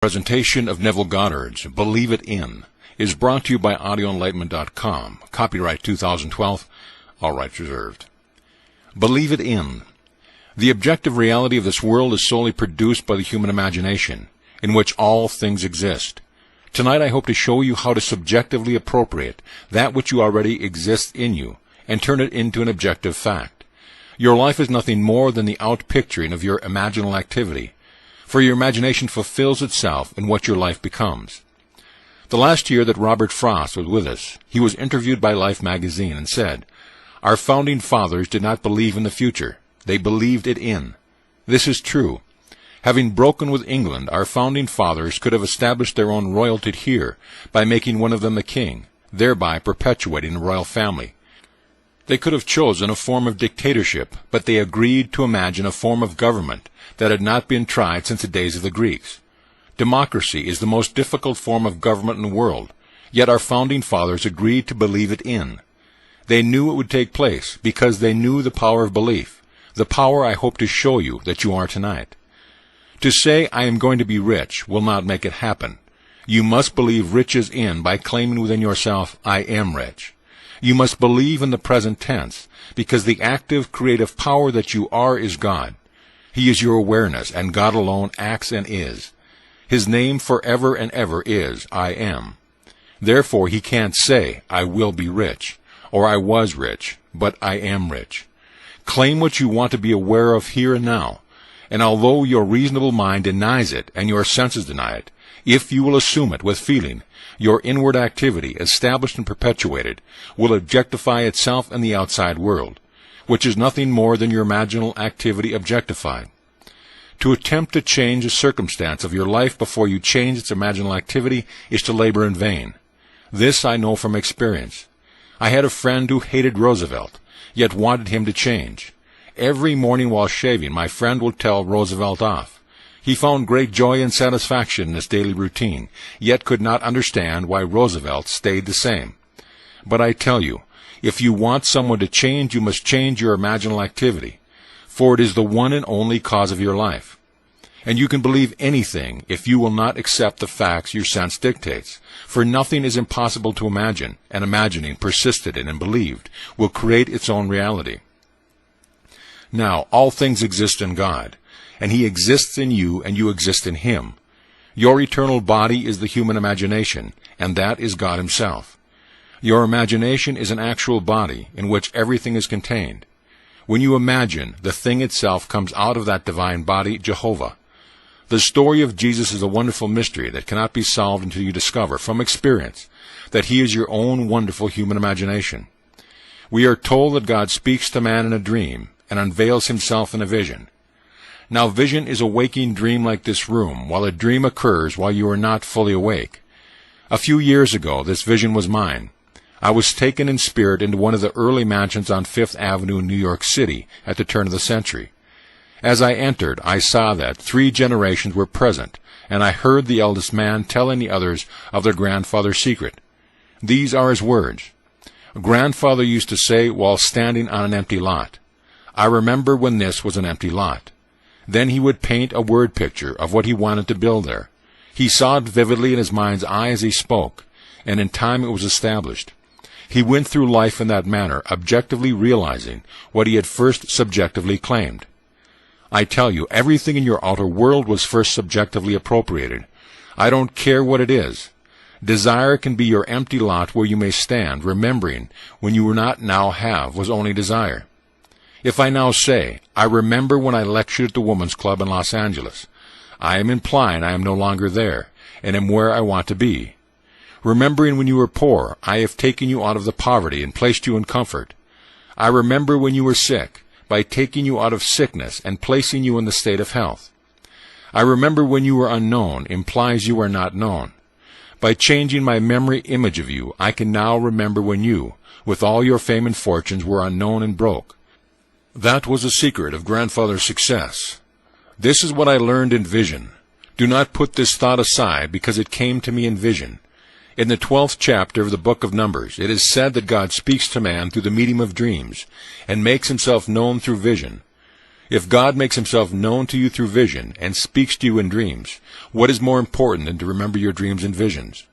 Presentation of Neville Goddard's Believe It In is brought to you by AudioEnlightenment.com. Copyright 2012. All rights reserved. Believe it in. The objective reality of this world is solely produced by the human imagination, in which all things exist. Tonight I hope to show you how to subjectively appropriate that which you already exists in you and turn it into an objective fact. Your life is nothing more than the outpicturing of your imaginal activity, for your imagination fulfills itself in what your life becomes. The last year that Robert Frost was with us, he was interviewed by Life magazine and said, "Our founding fathers did not believe in the future. They believed it in." This is true. Having broken with England, our founding fathers could have established their own royalty here by making one of them the king, thereby perpetuating the royal family. They could have chosen a form of dictatorship, but they agreed to imagine a form of government that had not been tried since the days of the Greeks. Democracy is the most difficult form of government in the world, yet our founding fathers agreed to believe it in. They knew it would take place because they knew the power of belief, the power I hope to show you that you are tonight. To say, "I am going to be rich," will not make it happen. You must believe riches in by claiming within yourself, "I am rich." You must believe in the present tense, because the active, creative power that you are is God. He is your awareness, and God alone acts and is. His name forever and ever is, "I am." Therefore he can't say, "I will be rich," or "I was rich," but "I am rich." Claim what you want to be aware of here and now, and although your reasonable mind denies it and your senses deny it, if you will assume it with feeling, your inward activity, established and perpetuated, will objectify itself in the outside world, which is nothing more than your imaginal activity objectified. To attempt to change the circumstance of your life before you change its imaginal activity is to labor in vain. This I know from experience. I had a friend who hated Roosevelt, yet wanted him to change. Every morning while shaving, my friend would tell Roosevelt off. He found great joy and satisfaction in his daily routine, yet could not understand why Roosevelt stayed the same. But I tell you, if you want someone to change, you must change your imaginal activity, for it is the one and only cause of your life. And you can believe anything if you will not accept the facts your sense dictates, for nothing is impossible to imagine, and imagining, persisted in and believed, will create its own reality. Now, all things exist in God, and He exists in you, and you exist in Him. Your eternal body is the human imagination, and that is God Himself. Your imagination is an actual body in which everything is contained. When you imagine, the thing itself comes out of that divine body, Jehovah. The story of Jesus is a wonderful mystery that cannot be solved until you discover, from experience, that He is your own wonderful human imagination. We are told that God speaks to man in a dream, and unveils Himself in a vision. Now vision is a waking dream like this room, while a dream occurs while you are not fully awake. A few years ago, this vision was mine. I was taken in spirit into one of the early mansions on Fifth Avenue in New York City at the turn of the century. As I entered, I saw that 3 generations were present, and I heard the eldest man telling the others of their grandfather's secret. These are his words. Grandfather used to say while standing on an empty lot, "I remember when this was an empty lot." Then he would paint a word picture of what he wanted to build there. He saw it vividly in his mind's eye as he spoke, and in time it was established. He went through life in that manner, objectively realizing what he had first subjectively claimed. I tell you, everything in your outer world was first subjectively appropriated. I don't care what it is. Desire can be your empty lot where you may stand, remembering when you were not now have was only desire. If I now say, "I remember when I lectured at the Women's Club in Los Angeles," I am implying I am no longer there, and am where I want to be. Remembering when you were poor, I have taken you out of the poverty and placed you in comfort. I remember when you were sick, by taking you out of sickness and placing you in the state of health. I remember when you were unknown implies you are not known. By changing my memory image of you, I can now remember when you, with all your fame and fortunes, were unknown and broke. That was the secret of grandfather's success. This is what I learned in vision. Do not put this thought aside, because it came to me in vision. In the 12th chapter of the book of Numbers, it is said that God speaks to man through the medium of dreams, and makes Himself known through vision. If God makes himself known to you through vision and speaks to you in dreams, what is more important than to remember your dreams and visions?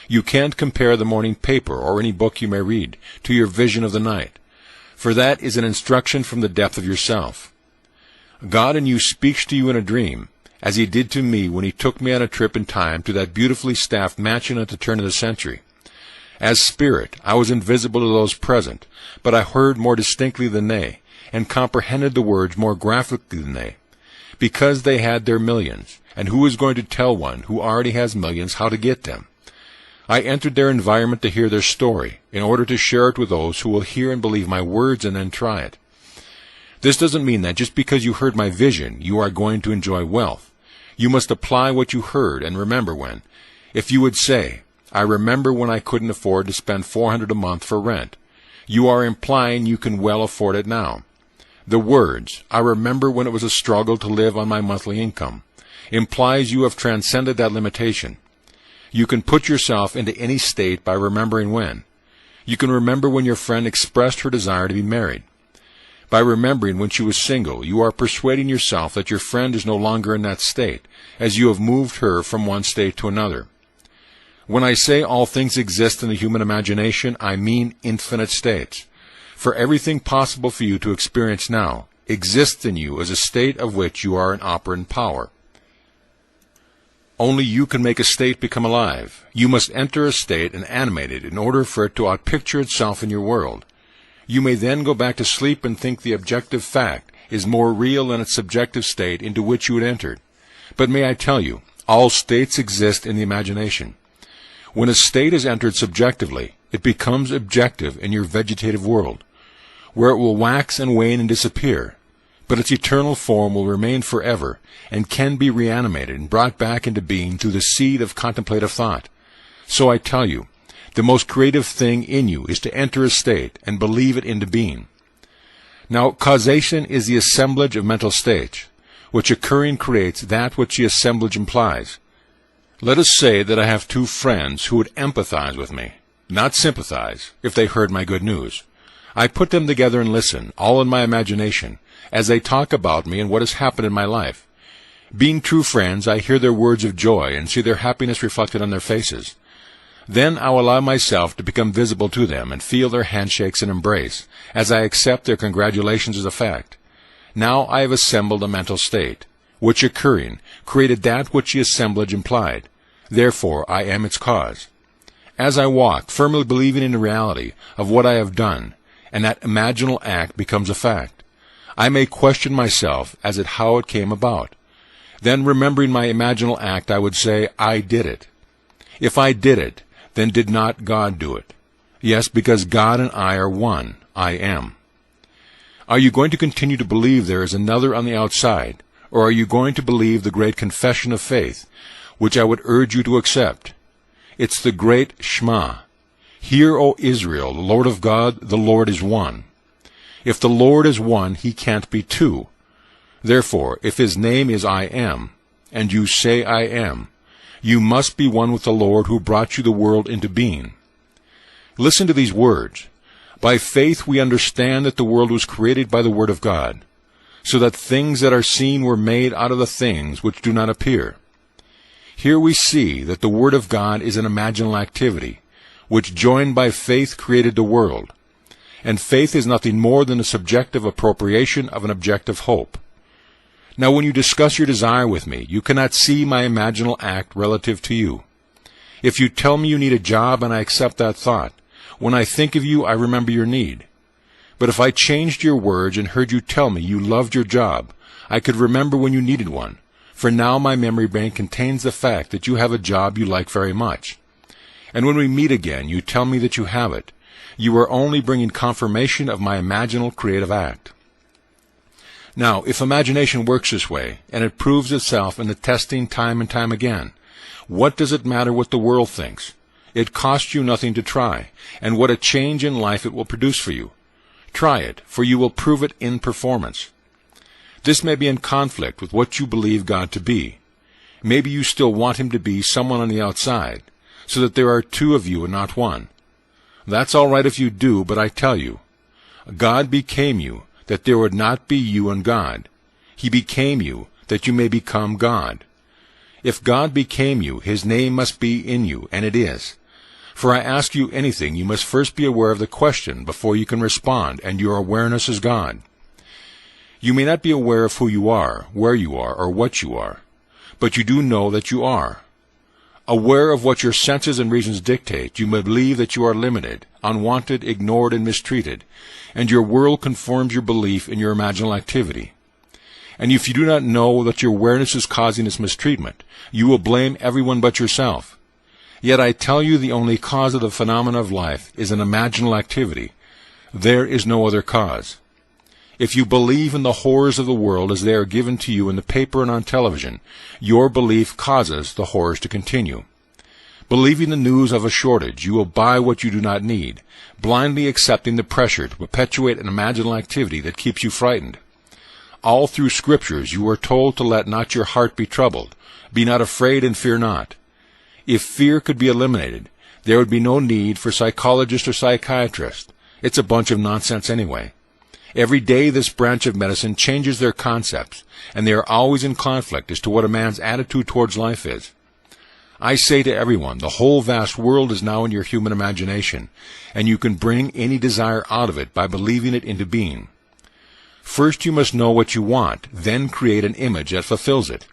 You can't compare the morning paper or any book you may read to your vision of the night, for that is an instruction from the depth of yourself. God in you speaks to you in a dream, as he did to me when he took me on a trip in time to that beautifully staffed mansion at the turn of the century. As spirit, I was invisible to those present, but I heard more distinctly than they, and comprehended the words more graphically than they, because they had their millions, and who is going to tell one who already has millions how to get them? I entered their environment to hear their story, in order to share it with those who will hear and believe my words and then try it. This doesn't mean that just because you heard my vision, you are going to enjoy wealth. You must apply what you heard and remember when. If you would say, I remember when I couldn't afford to spend $400 a month for rent, you are implying you can well afford it now. The words, I remember when it was a struggle to live on my monthly income, implies you have transcended that limitation. You can put yourself into any state by remembering when. You can remember when your friend expressed her desire to be married. By remembering when she was single, you are persuading yourself that your friend is no longer in that state, as you have moved her from one state to another. When I say all things exist in the human imagination, I mean infinite states. For everything possible for you to experience now exists in you as a state of which you are an operant power. Only you can make a state become alive. You must enter a state and animate it in order for it to outpicture itself in your world. You may then go back to sleep and think the objective fact is more real than its subjective state into which you had entered. But may I tell you, all states exist in the imagination. When a state is entered subjectively, it becomes objective in your vegetative world, where it will wax and wane and disappear, but its eternal form will remain forever and can be reanimated and brought back into being through the seed of contemplative thought. So I tell you, the most creative thing in you is to enter a state and believe it into being. Now, causation is the assemblage of mental states, which occurring creates that which the assemblage implies. Let us say that I have two friends who would empathize with me, not sympathize, if they heard my good news. I put them together and listen, all in my imagination, as they talk about me and what has happened in my life. Being true friends, I hear their words of joy and see their happiness reflected on their faces. Then I will allow myself to become visible to them and feel their handshakes and embrace, as I accept their congratulations as a fact. Now I have assembled a mental state, which occurring created that which the assemblage implied. Therefore I am its cause. As I walk, firmly believing in the reality of what I have done, and that imaginal act becomes a fact, I may question myself as to how it came about. Then, remembering my imaginal act, I would say, I did it. If I did it, then did not God do it? Yes, because God and I are one. I am. Are you going to continue to believe there is another on the outside, or are you going to believe the great confession of faith, which I would urge you to accept? It's the great Shema. Hear, O Israel, the Lord of God, the Lord is one. If the Lord is one, he can't be two. Therefore, if his name is I am, and you say I am, you must be one with the Lord who brought you the world into being. Listen to these words. By faith we understand that the world was created by the Word of God, so that things that are seen were made out of the things which do not appear. Here we see that the Word of God is an imaginal activity, which joined by faith created the world. And faith is nothing more than a subjective appropriation of an objective hope. Now when you discuss your desire with me, you cannot see my imaginal act relative to you. If you tell me you need a job and I accept that thought, when I think of you I remember your need. But if I changed your words and heard you tell me you loved your job, I could remember when you needed one, for now my memory bank contains the fact that you have a job you like very much. And when we meet again, you tell me that you have it. You are only bringing confirmation of my imaginal creative act. Now, if imagination works this way, and it proves itself in the testing time and time again, what does it matter what the world thinks? It costs you nothing to try, and what a change in life it will produce for you. Try it, for you will prove it in performance. This may be in conflict with what you believe God to be. Maybe you still want him to be someone on the outside, so that there are two of you and not one. That's all right if you do, but I tell you, God became you, that there would not be you and God. He became you, that you may become God. If God became you, his name must be in you, and it is. For I ask you anything, you must first be aware of the question before you can respond, and your awareness is God. You may not be aware of who you are, where you are, or what you are, but you do know that you are. Aware of what your senses and reasons dictate, you may believe that you are limited, unwanted, ignored, and mistreated, and your world conforms your belief in your imaginal activity. And if you do not know that your awareness is causing this mistreatment, you will blame everyone but yourself. Yet I tell you the only cause of the phenomena of life is an imaginal activity. There is no other cause. If you believe in the horrors of the world as they are given to you in the paper and on television, your belief causes the horrors to continue. Believing the news of a shortage, you will buy what you do not need, blindly accepting the pressure to perpetuate an imaginal activity that keeps you frightened. All through Scriptures you are told to let not your heart be troubled, be not afraid and fear not. If fear could be eliminated, there would be no need for psychologists or psychiatrists. It's a bunch of nonsense anyway. Every day this branch of medicine changes their concepts, and they are always in conflict as to what a man's attitude towards life is. I say to everyone, the whole vast world is now in your human imagination, and you can bring any desire out of it by believing it into being. First you must know what you want, then create an image that fulfills it.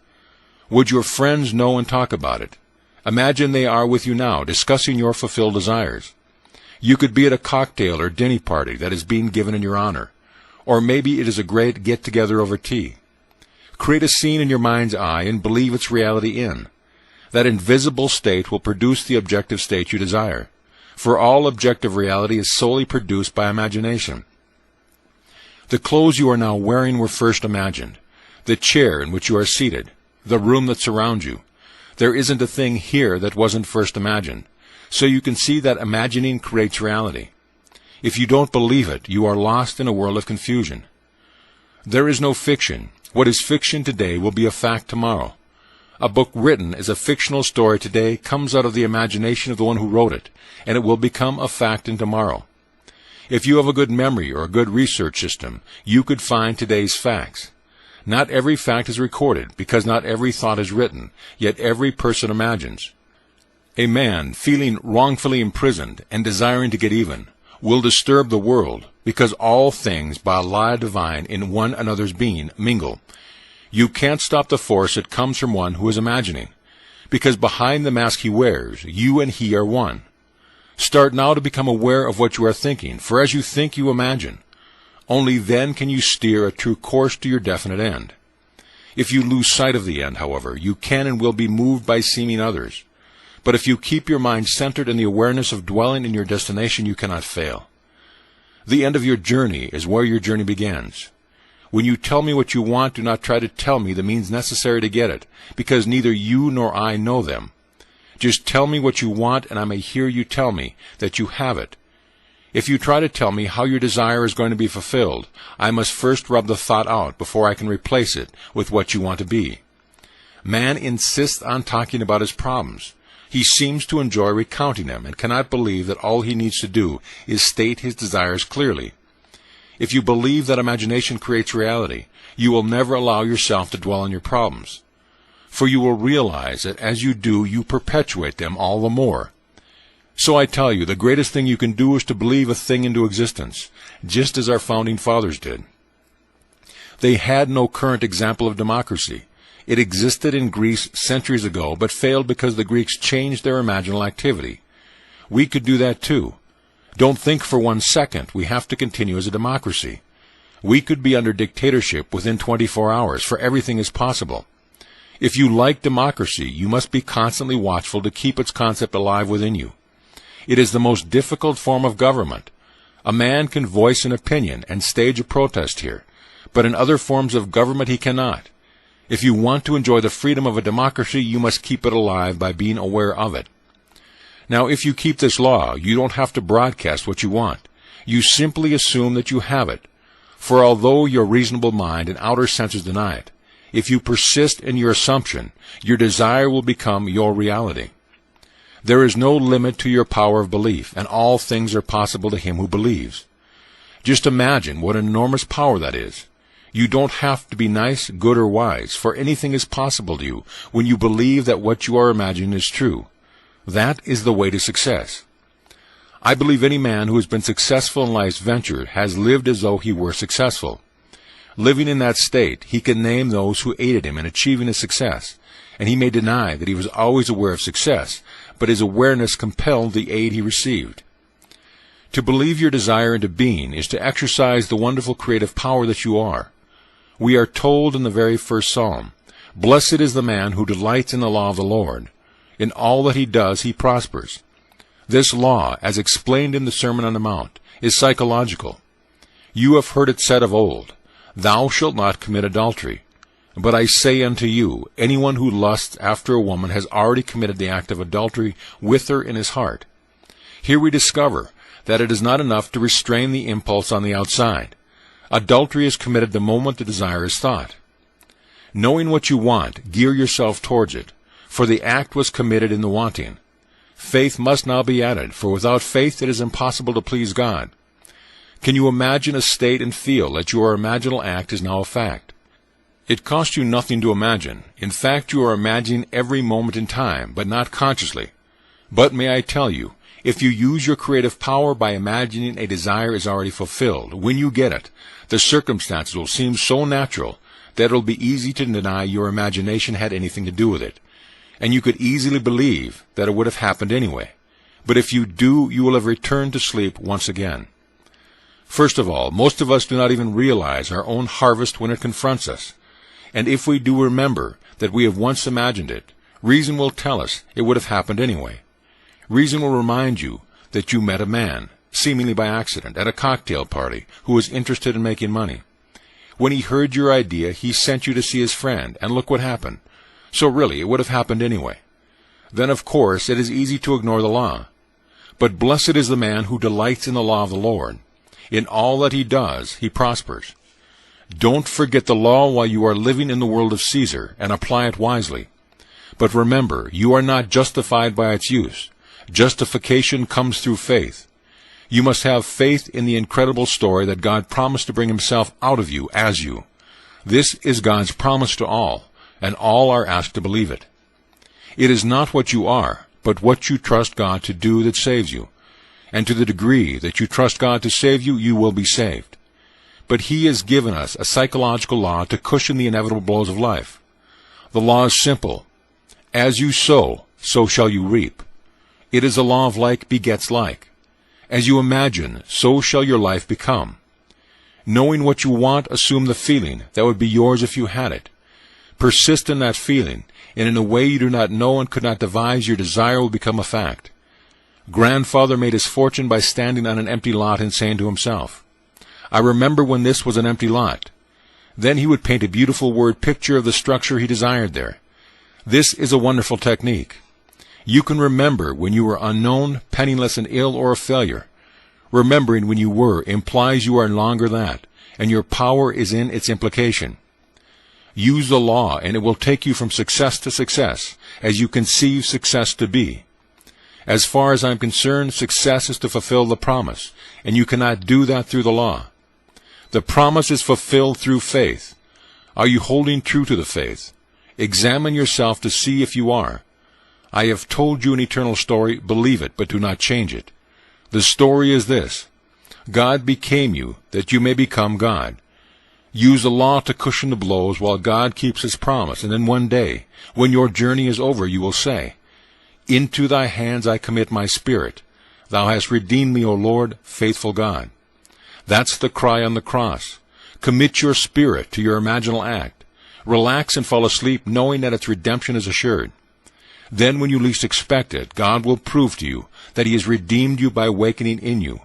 Would your friends know and talk about it? Imagine they are with you now, discussing your fulfilled desires. You could be at a cocktail or dinner party that is being given in your honor. Or maybe it is a great get-together over tea. Create a scene in your mind's eye and believe its reality in. That invisible state will produce the objective state you desire. For all objective reality is solely produced by imagination. The clothes you are now wearing were first imagined. The chair in which you are seated. The room that surrounds you. There isn't a thing here that wasn't first imagined. So you can see that imagining creates reality. If you don't believe it, you are lost in a world of confusion. There is no fiction. What is fiction today will be a fact tomorrow. A book written as a fictional story today comes out of the imagination of the one who wrote it, and it will become a fact in tomorrow. If you have a good memory or a good research system, you could find today's facts. Not every fact is recorded, because not every thought is written, yet every person imagines. A man feeling wrongfully imprisoned and desiring to get even will disturb the world, because all things by a law divine in one another's being mingle. You can't stop the force that comes from one who is imagining, because behind the mask he wears, you and he are one. Start now to become aware of what you are thinking, for as you think you imagine. Only then can you steer a true course to your definite end. If you lose sight of the end, however, you can and will be moved by seeming others. But if you keep your mind centered in the awareness of dwelling in your destination, you cannot fail. The end of your journey is where your journey begins. When you tell me what you want, do not try to tell me the means necessary to get it, because neither you nor I know them. Just tell me what you want, and I may hear you tell me that you have it. If you try to tell me how your desire is going to be fulfilled, I must first rub the thought out before I can replace it with what you want to be. Man insists on talking about his problems. He seems to enjoy recounting them and cannot believe that all he needs to do is state his desires clearly. If you believe that imagination creates reality, you will never allow yourself to dwell on your problems. For you will realize that as you do, you perpetuate them all the more. So I tell you, the greatest thing you can do is to believe a thing into existence, just as our founding fathers did. They had no current example of democracy. It existed in Greece centuries ago, but failed because the Greeks changed their imaginal activity. We could do that too. Don't think for 1 second we have to continue as a democracy. We could be under dictatorship within 24 hours, for everything is possible. If you like democracy, you must be constantly watchful to keep its concept alive within you. It is the most difficult form of government. A man can voice an opinion and stage a protest here, but in other forms of government he cannot. If you want to enjoy the freedom of a democracy, you must keep it alive by being aware of it. Now, if you keep this law, you don't have to broadcast what you want. You simply assume that you have it. For although your reasonable mind and outer senses deny it, if you persist in your assumption, your desire will become your reality. There is no limit to your power of belief, and all things are possible to him who believes. Just imagine what enormous power that is. You don't have to be nice, good, or wise, for anything is possible to you when you believe that what you are imagining is true. That is the way to success. I believe any man who has been successful in life's venture has lived as though he were successful. Living in that state, he can name those who aided him in achieving his success, and he may deny that he was always aware of success, but his awareness compelled the aid he received. To believe your desire into being is to exercise the wonderful creative power that you are. We are told in the very first psalm, "Blessed is the man who delights in the law of the Lord. In all that he does, he prospers." This law, as explained in the Sermon on the Mount, is psychological. You have heard it said of old, "Thou shalt not commit adultery." But I say unto you, anyone who lusts after a woman has already committed the act of adultery with her in his heart. Here we discover that it is not enough to restrain the impulse on the outside. Adultery is committed the moment the desire is thought. Knowing what you want, gear yourself towards it, for the act was committed in the wanting. Faith must now be added, for without faith it is impossible to please God. Can you imagine a state and feel that your imaginal act is now a fact? It costs you nothing to imagine. In fact, you are imagining every moment in time, but not consciously. But may I tell you, if you use your creative power by imagining a desire is already fulfilled, when you get it, the circumstances will seem so natural that it will be easy to deny your imagination had anything to do with it. And you could easily believe that it would have happened anyway. But if you do, you will have returned to sleep once again. First of all, most of us do not even realize our own harvest when it confronts us. And if we do remember that we have once imagined it, reason will tell us it would have happened anyway. Reason will remind you that you met a man, seemingly by accident, at a cocktail party, who was interested in making money. When he heard your idea, he sent you to see his friend, and look what happened. So really, it would have happened anyway. Then, of course, it is easy to ignore the law. But blessed is the man who delights in the law of the Lord. In all that he does, he prospers. Don't forget the law while you are living in the world of Caesar, and apply it wisely. But remember, you are not justified by its use. Justification comes through faith. You must have faith in the incredible story that God promised to bring himself out of you as you. This is God's promise to all, and all are asked to believe it. It is not what you are, but what you trust God to do that saves you. And to the degree that you trust God to save you, you will be saved. But he has given us a psychological law to cushion the inevitable blows of life. The law is simple. As you sow, so shall you reap. It is the law of like begets like. As you imagine, so shall your life become. Knowing what you want, assume the feeling that would be yours if you had it. Persist in that feeling, and in a way you do not know and could not devise, your desire will become a fact. Grandfather made his fortune by standing on an empty lot and saying to himself, "I remember when this was an empty lot." Then he would paint a beautiful word picture of the structure he desired there. This is a wonderful technique. You can remember when you were unknown, penniless, and ill, or a failure. Remembering when you were implies you are no longer that, and your power is in its implication. Use the law, and it will take you from success to success, as you conceive success to be. As far as I am concerned, success is to fulfill the promise, and you cannot do that through the law. The promise is fulfilled through faith. Are you holding true to the faith? Examine yourself to see if you are. I have told you an eternal story, believe it, but do not change it. The story is this: God became you, that you may become God. Use the law to cushion the blows while God keeps his promise, and then one day, when your journey is over, you will say, "Into thy hands I commit my spirit. Thou hast redeemed me, O Lord, faithful God." That's the cry on the cross. Commit your spirit to your imaginal act. Relax and fall asleep, knowing that its redemption is assured. Then, when you least expect it, God will prove to you that he has redeemed you by awakening in you